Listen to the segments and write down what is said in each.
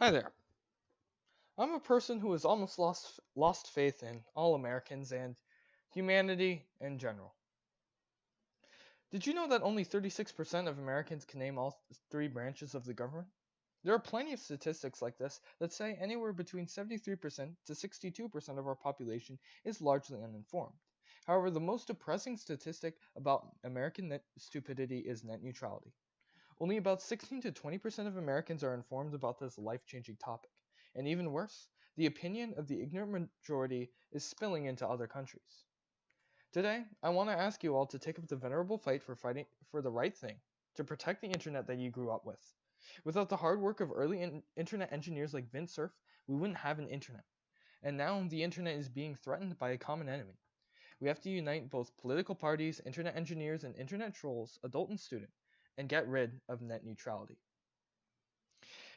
Hi there. I'm a person who has almost lost faith in all Americans and humanity in general. Did you know that only 36% of Americans can name all three branches of the government? There are plenty of statistics like this that say anywhere between 73% to 62% of our population is largely uninformed. However, the most depressing statistic about American net stupidity is net neutrality. Only about 16 to 20% of Americans are informed about this life changing topic. And even worse, the opinion of the ignorant majority is spilling into other countries. Today, I want to ask you all to take up the venerable fight for fighting for the right thing, to protect the internet that you grew up with. Without the hard work of early internet engineers like Vint Cerf, we wouldn't have an internet. And now the internet is being threatened by a common enemy. We have to unite both political parties, internet engineers, and internet trolls, adult and student, and get rid of net neutrality.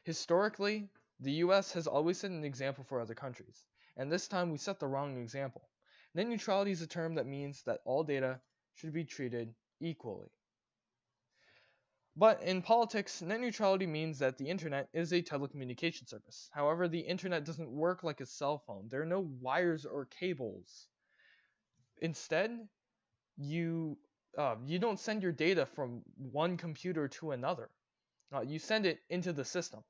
Historically, the US has always set an example for other countries, and this time we set the wrong example. Net neutrality is a term that means that all data should be treated equally. But in politics, net neutrality means that the internet is a telecommunication service. However, the internet doesn't work like a cell phone. There are no wires or cables. Instead, you you don't send your data from one computer to another. You send it into the system.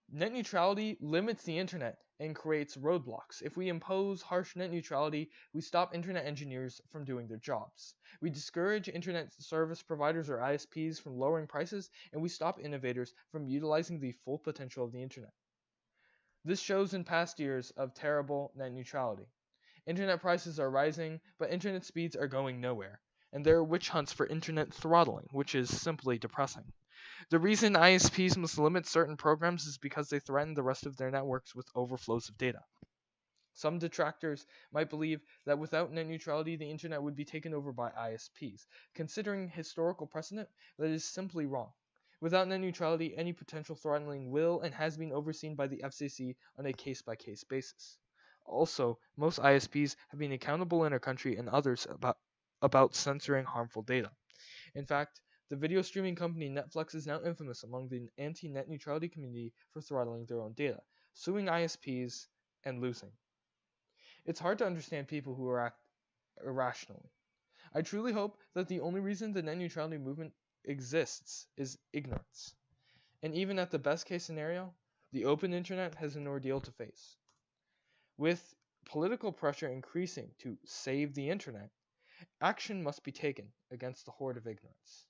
Net neutrality limits the internet and creates roadblocks. If we impose harsh net neutrality, we stop internet engineers from doing their jobs. We discourage internet service providers or ISPs from lowering prices, and we stop innovators from utilizing the full potential of the internet. This shows in past years of terrible net neutrality. Internet prices are rising, but internet speeds are going nowhere. And there are witch hunts for internet throttling, which is simply depressing. The reason ISPs must limit certain programs is because they threaten the rest of their networks with overflows of data. Some detractors might believe that without net neutrality, the internet would be taken over by ISPs. Considering historical precedent, that is simply wrong. Without net neutrality, any potential throttling will and has been overseen by the FCC on a case-by-case basis. Also, most ISPs have been accountable in our country and others about censoring harmful data. In fact, the video streaming company Netflix is now infamous among the anti-net neutrality community for throttling their own data, suing ISPs, and losing. It's hard to understand people who act irrationally. I truly hope that the only reason the net neutrality movement exists is ignorance. And even at the best case scenario, the open internet has an ordeal to face. With political pressure increasing to save the internet, action must be taken against the horde of ignorance.